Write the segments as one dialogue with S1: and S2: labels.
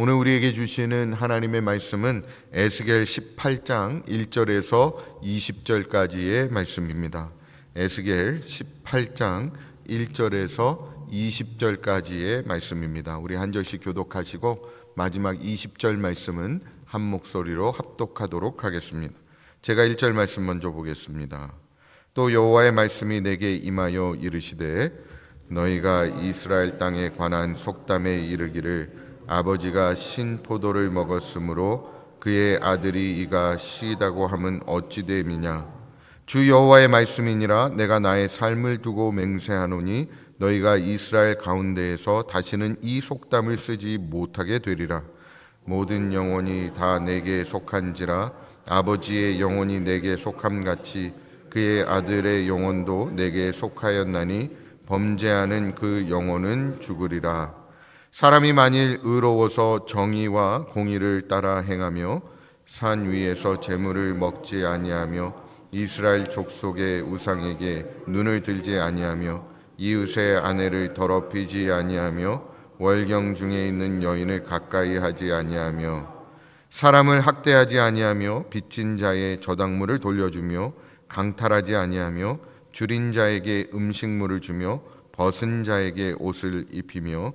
S1: 오늘 우리에게 주시는 하나님의 말씀은 에스겔 18장 1절에서 20절까지의 말씀입니다. 에스겔 18장 1절에서 20절까지의 말씀입니다. 우리 한 절씩 교독하시고 마지막 20절 말씀은 한 목소리로 합독하도록 하겠습니다. 제가 1절 말씀 먼저 보겠습니다. 또 여호와의 말씀이 내게 임하여 이르시되 너희가 이스라엘 땅에 관한 속담에 이르기를 아버지가 신 포도를 먹었으므로 그의 아들이 이가 시다고 함은 어찌 됨이냐. 주 여호와의 말씀이니라. 내가 나의 삶을 두고 맹세하노니 너희가 이스라엘 가운데에서 다시는 이 속담을 쓰지 못하게 되리라. 모든 영혼이 다 내게 속한지라. 아버지의 영혼이 내게 속함같이 그의 아들의 영혼도 내게 속하였나니 범죄하는 그 영혼은 죽으리라. 사람이 만일 의로워서 정의와 공의를 따라 행하며 산 위에서 재물을 먹지 아니하며 이스라엘 족속의 우상에게 눈을 들지 아니하며 이웃의 아내를 더럽히지 아니하며 월경 중에 있는 여인을 가까이 하지 아니하며 사람을 학대하지 아니하며 빚진 자의 저당물을 돌려주며 강탈하지 아니하며 줄인 자에게 음식물을 주며 벗은 자에게 옷을 입히며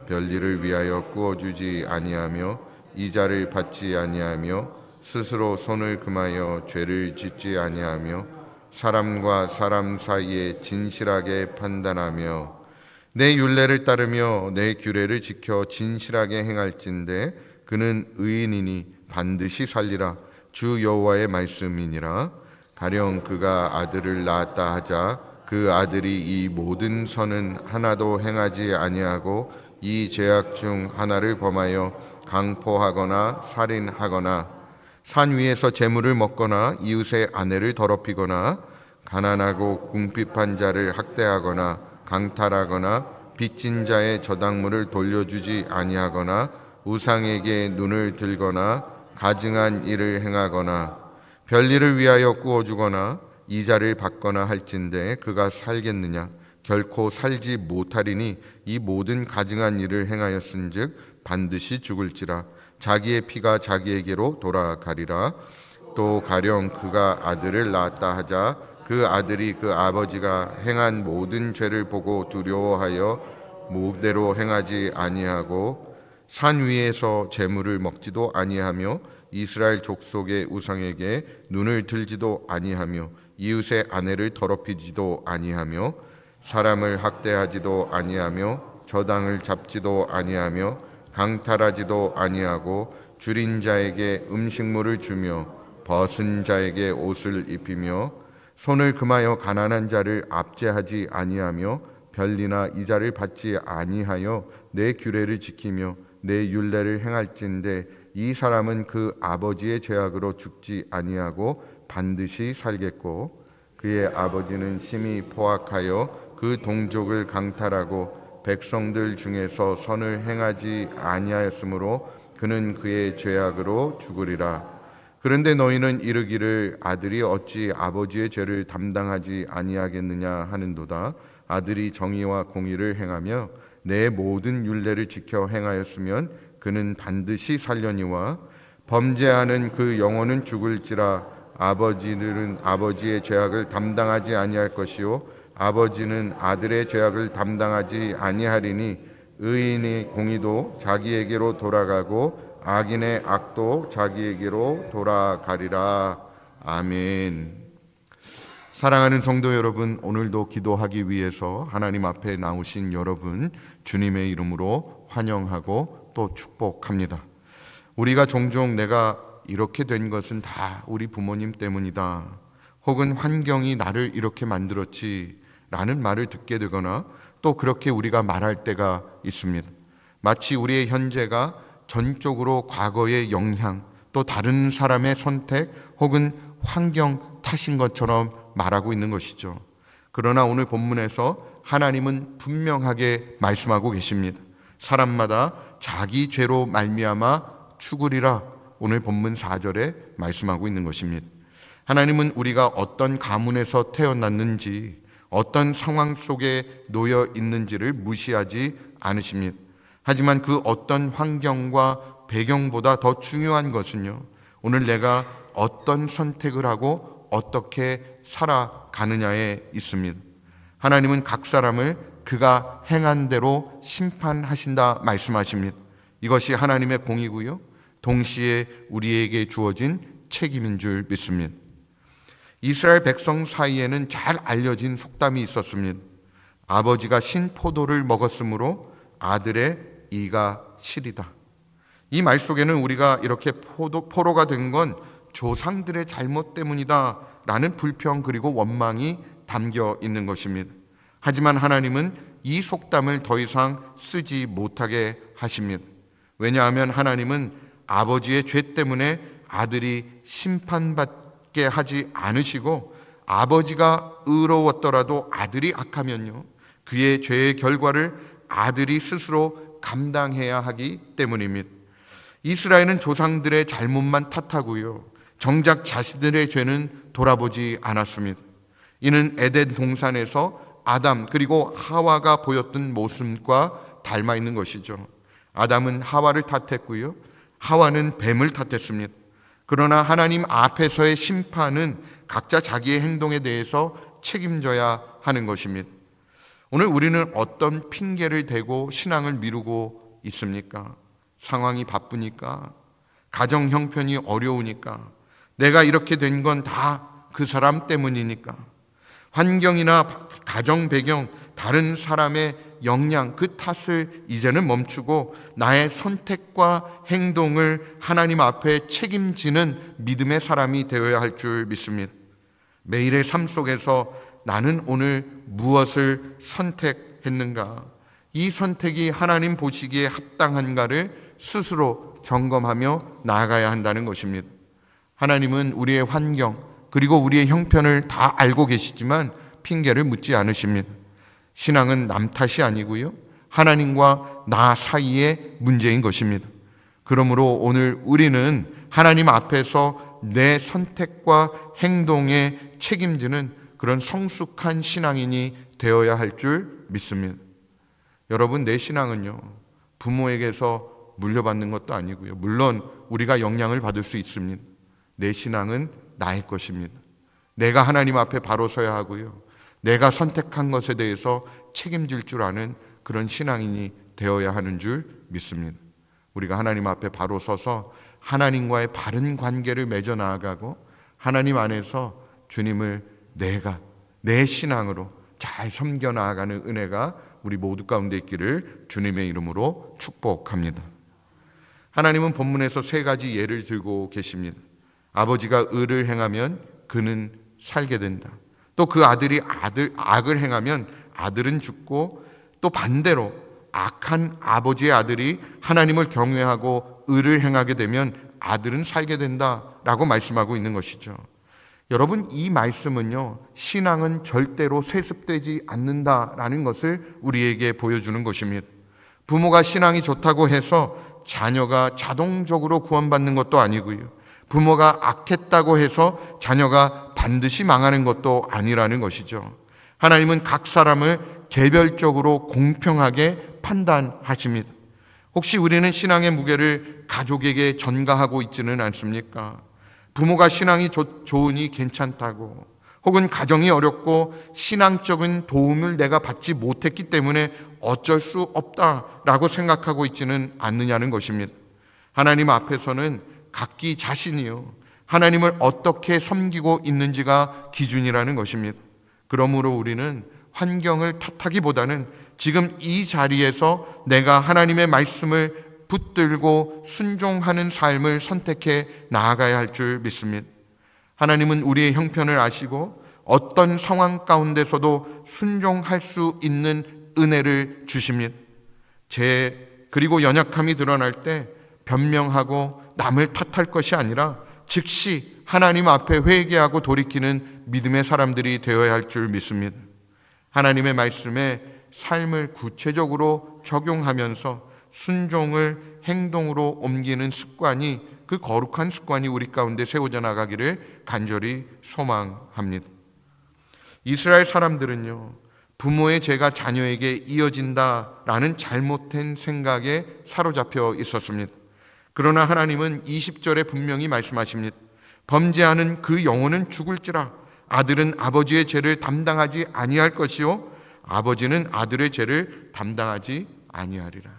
S1: 별일을 위하여 구워주지 아니하며 이자를 받지 아니하며 스스로 손을 금하여 죄를 짓지 아니하며 사람과 사람 사이에 진실하게 판단하며 내 율례를 따르며 내 규례를 지켜 진실하게 행할진대 그는 의인이니 반드시 살리라. 주 여호와의 말씀이니라. 가령 그가 아들을 낳았다 하자 그 아들이 이 모든 선은 하나도 행하지 아니하고 이 죄악 중 하나를 범하여 강포하거나 살인하거나 산 위에서 재물을 먹거나 이웃의 아내를 더럽히거나 가난하고 궁핍한 자를 학대하거나 강탈하거나 빚진 자의 저당물을 돌려주지 아니하거나 우상에게 눈을 들거나 가증한 일을 행하거나 별일을 위하여 구워주거나 이자를 받거나 할진대 그가 살겠느냐. 결코 살지 못하리니 이 모든 가증한 일을 행하였은즉 반드시 죽을지라. 자기의 피가 자기에게로 돌아가리라. 또 가령 그가 아들을 낳았다 하자 그 아들이 그 아버지가 행한 모든 죄를 보고 두려워하여 모대로 행하지 아니하고 산 위에서 재물을 먹지도 아니하며 이스라엘 족속의 우상에게 눈을 들지도 아니하며 이웃의 아내를 더럽히지도 아니하며 사람을 학대하지도 아니하며 저당을 잡지도 아니하며 강탈하지도 아니하고 줄인 자에게 음식물을 주며 벗은 자에게 옷을 입히며 손을 금하여 가난한 자를 압제하지 아니하며 별리나 이자를 받지 아니하여 내 규례를 지키며 내 율례를 행할진대 이 사람은 그 아버지의 죄악으로 죽지 아니하고 반드시 살겠고 그의 아버지는 심히 포악하여 그 동족을 강탈하고 백성들 중에서 선을 행하지 아니하였으므로 그는 그의 죄악으로 죽으리라. 그런데 너희는 이르기를 아들이 어찌 아버지의 죄를 담당하지 아니하겠느냐 하는도다. 아들이 정의와 공의를 행하며 내 모든 율례를 지켜 행하였으면 그는 반드시 살려니와 범죄하는 그 영혼은 죽을지라. 아버지들은 아버지의 죄악을 담당하지 아니할 것이요 아버지는 아들의 죄악을 담당하지 아니하리니 의인의 공의도 자기에게로 돌아가고 악인의 악도 자기에게로 돌아가리라. 아멘. 사랑하는 성도 여러분, 오늘도 기도하기 위해서 하나님 앞에 나오신 여러분 주님의 이름으로 환영하고 또 축복합니다. 우리가 종종 내가 이렇게 된 것은 다 우리 부모님 때문이다, 혹은 환경이 나를 이렇게 만들었지 라는 말을 듣게 되거나 또 그렇게 우리가 말할 때가 있습니다. 마치 우리의 현재가 전적으로 과거의 영향 또 다른 사람의 선택 혹은 환경 탓인 것처럼 말하고 있는 것이죠. 그러나 오늘 본문에서 하나님은 분명하게 말씀하고 계십니다. 사람마다 자기 죄로 말미암아 죽으리라. 오늘 본문 4절에 말씀하고 있는 것입니다. 하나님은 우리가 어떤 가문에서 태어났는지 어떤 상황 속에 놓여 있는지를 무시하지 않으십니다. 하지만 그 어떤 환경과 배경보다 더 중요한 것은요, 오늘 내가 어떤 선택을 하고 어떻게 살아가느냐에 있습니다. 하나님은 각 사람을 그가 행한 대로 심판하신다 말씀하십니다. 이것이 하나님의 공이고요, 동시에 우리에게 주어진 책임인 줄 믿습니다. 이스라엘 백성 사이에는 잘 알려진 속담이 있었습니다. 아버지가 신포도를 먹었으므로 아들의 이가 시리다. 이 말 속에는 우리가 이렇게 포로가 된 건 조상들의 잘못 때문이다 라는 불평 그리고 원망이 담겨 있는 것입니다. 하지만 하나님은 이 속담을 더 이상 쓰지 못하게 하십니다. 왜냐하면 하나님은 아버지의 죄 때문에 아들이 심판받게 하지 않으시고, 아버지가 의로웠더라도 아들이 악하면요, 그의 죄의 결과를 아들이 스스로 감당해야 하기 때문입니다. 이스라엘은 조상들의 잘못만 탓하고요, 정작 자신들의 죄는 돌아보지 않았습니다. 이는 에덴 동산에서 아담 그리고 하와가 보였던 모습과 닮아 있는 것이죠. 아담은 하와를 탓했고요, 하와는 뱀을 탓했습니다. 그러나 하나님 앞에서의 심판은 각자 자기의 행동에 대해서 책임져야 하는 것입니다. 오늘 우리는 어떤 핑계를 대고 신앙을 미루고 있습니까? 상황이 바쁘니까, 가정 형편이 어려우니까, 내가 이렇게 된 건 다 그 사람 때문이니까, 환경이나 가정 배경, 다른 사람의 영향, 그 탓을 이제는 멈추고 나의 선택과 행동을 하나님 앞에 책임지는 믿음의 사람이 되어야 할 줄 믿습니다. 매일의 삶 속에서 나는 오늘 무엇을 선택했는가, 이 선택이 하나님 보시기에 합당한가를 스스로 점검하며 나아가야 한다는 것입니다. 하나님은 우리의 환경 그리고 우리의 형편을 다 알고 계시지만 핑계를 묻지 않으십니다. 신앙은 남 탓이 아니고요, 하나님과 나 사이의 문제인 것입니다. 그러므로 오늘 우리는 하나님 앞에서 내 선택과 행동에 책임지는 그런 성숙한 신앙인이 되어야 할 줄 믿습니다. 여러분, 내 신앙은요, 부모에게서 물려받는 것도 아니고요, 물론 우리가 영향을 받을 수 있습니다. 내 신앙은 나의 것입니다. 내가 하나님 앞에 바로 서야 하고요, 내가 선택한 것에 대해서 책임질 줄 아는 그런 신앙인이 되어야 하는 줄 믿습니다. 우리가 하나님 앞에 바로 서서 하나님과의 바른 관계를 맺어 나아가고 하나님 안에서 주님을 내 신앙으로 잘 섬겨 나아가는 은혜가 우리 모두 가운데 있기를 주님의 이름으로 축복합니다. 하나님은 본문에서 세 가지 예를 들고 계십니다. 아버지가 의를 행하면 그는 살게 된다. 또 그 아들이 악을 행하면 아들은 죽고, 또 반대로 악한 아버지의 아들이 하나님을 경외하고 의를 행하게 되면 아들은 살게 된다라고 말씀하고 있는 것이죠. 여러분, 이 말씀은요, 신앙은 절대로 세습되지 않는다라는 것을 우리에게 보여주는 것입니다. 부모가 신앙이 좋다고 해서 자녀가 자동적으로 구원받는 것도 아니고요, 부모가 악했다고 해서 자녀가 반드시 망하는 것도 아니라는 것이죠. 하나님은 각 사람을 개별적으로 공평하게 판단하십니다. 혹시 우리는 신앙의 무게를 가족에게 전가하고 있지는 않습니까? 부모가 신앙이 좋으니 괜찮다고, 혹은 가정이 어렵고 신앙적인 도움을 내가 받지 못했기 때문에 어쩔 수 없다라고 생각하고 있지는 않느냐는 것입니다. 하나님 앞에서는 각기 자신이요, 하나님을 어떻게 섬기고 있는지가 기준이라는 것입니다. 그러므로 우리는 환경을 탓하기보다는 지금 이 자리에서 내가 하나님의 말씀을 붙들고 순종하는 삶을 선택해 나아가야 할 줄 믿습니다. 하나님은 우리의 형편을 아시고 어떤 상황 가운데서도 순종할 수 있는 은혜를 주십니다. 그리고 연약함이 드러날 때 변명하고 남을 탓할 것이 아니라 즉시 하나님 앞에 회개하고 돌이키는 믿음의 사람들이 되어야 할 줄 믿습니다. 하나님의 말씀에 삶을 구체적으로 적용하면서 순종을 행동으로 옮기는 습관이, 그 거룩한 습관이 우리 가운데 세워져 나가기를 간절히 소망합니다. 이스라엘 사람들은요, 부모의 죄가 자녀에게 이어진다라는 잘못된 생각에 사로잡혀 있었습니다. 그러나 하나님은 20절에 분명히 말씀하십니다. 범죄하는 그 영혼은 죽을지라. 아들은 아버지의 죄를 담당하지 아니할 것이요 아버지는 아들의 죄를 담당하지 아니하리라.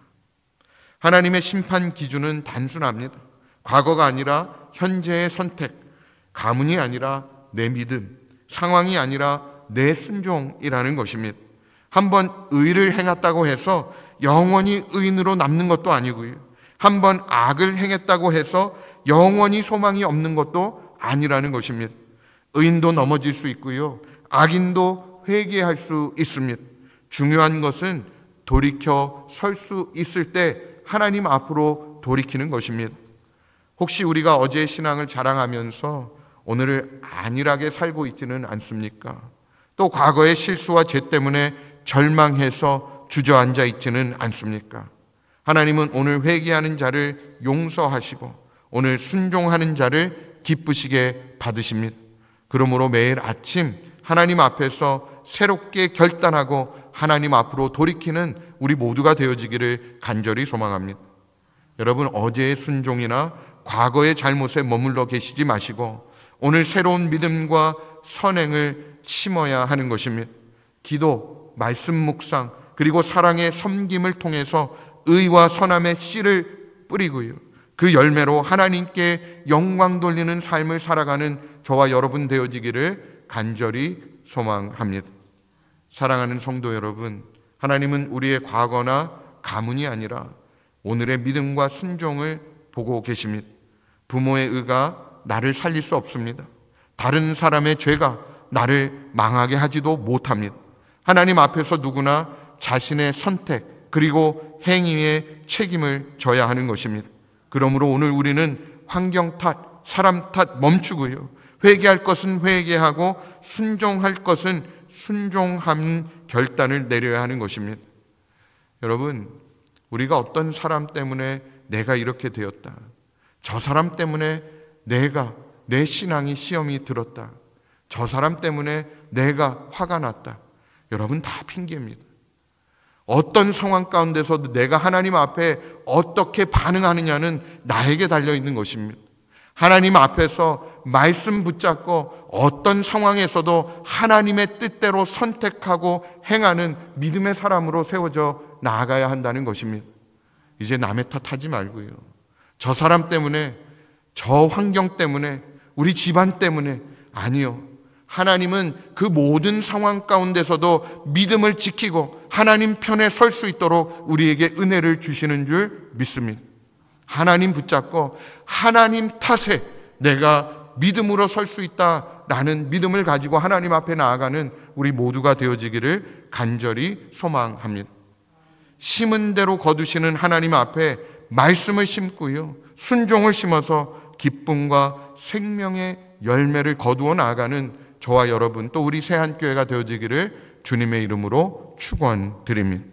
S1: 하나님의 심판 기준은 단순합니다. 과거가 아니라 현재의 선택, 가문이 아니라 내 믿음, 상황이 아니라 내 순종이라는 것입니다. 한번 의를 행했다고 해서 영원히 의인으로 남는 것도 아니고요. 한번 악을 행했다고 해서 영원히 소망이 없는 것도 아니라는 것입니다. 의인도 넘어질 수 있고요. 악인도 회개할 수 있습니다. 중요한 것은 돌이켜 설 수 있을 때 하나님 앞으로 돌이키는 것입니다. 혹시 우리가 어제의 신앙을 자랑하면서 오늘을 안일하게 살고 있지는 않습니까? 또 과거의 실수와 죄 때문에 절망해서 주저앉아 있지는 않습니까? 하나님은 오늘 회개하는 자를 용서하시고 오늘 순종하는 자를 기쁘시게 받으십니다. 그러므로 매일 아침 하나님 앞에서 새롭게 결단하고 하나님 앞으로 돌이키는 우리 모두가 되어지기를 간절히 소망합니다. 여러분, 어제의 순종이나 과거의 잘못에 머물러 계시지 마시고 오늘 새로운 믿음과 선행을 심어야 하는 것입니다. 기도, 말씀 묵상, 그리고 사랑의 섬김을 통해서 의와 선함의 씨를 뿌리고요. 그 열매로 하나님께 영광 돌리는 삶을 살아가는 저와 여러분 되어지기를 간절히 소망합니다. 사랑하는 성도 여러분, 하나님은 우리의 과거나 가문이 아니라 오늘의 믿음과 순종을 보고 계십니다. 부모의 의가 나를 살릴 수 없습니다. 다른 사람의 죄가 나를 망하게 하지도 못합니다. 하나님 앞에서 누구나 자신의 선택 그리고 행위의 책임을 져야 하는 것입니다. 그러므로 오늘 우리는 환경 탓, 사람 탓 멈추고요. 회개할 것은 회개하고 순종할 것은 순종하는 결단을 내려야 하는 것입니다. 여러분, 우리가 어떤 사람 때문에 내가 이렇게 되었다, 저 사람 때문에 내 신앙이 시험이 들었다, 저 사람 때문에 내가 화가 났다, 여러분 다 핑계입니다. 어떤 상황 가운데서도 내가 하나님 앞에 어떻게 반응하느냐는 나에게 달려있는 것입니다. 하나님 앞에서 말씀 붙잡고 어떤 상황에서도 하나님의 뜻대로 선택하고 행하는 믿음의 사람으로 세워져 나아가야 한다는 것입니다. 이제 남의 탓하지 말고요. 저 사람 때문에, 저 환경 때문에, 우리 집안 때문에, 아니요. 하나님은 그 모든 상황 가운데서도 믿음을 지키고 하나님 편에 설 수 있도록 우리에게 은혜를 주시는 줄 믿습니다. 하나님 붙잡고 하나님 탓에 내가 믿음으로 설 수 있다라는 믿음을 가지고 하나님 앞에 나아가는 우리 모두가 되어지기를 간절히 소망합니다. 심은 대로 거두시는 하나님 앞에 말씀을 심고요, 순종을 심어서 기쁨과 생명의 열매를 거두어 나아가는 저와 여러분 또 우리 새한교회가 되어지기를 주님의 이름으로 축원드립니다.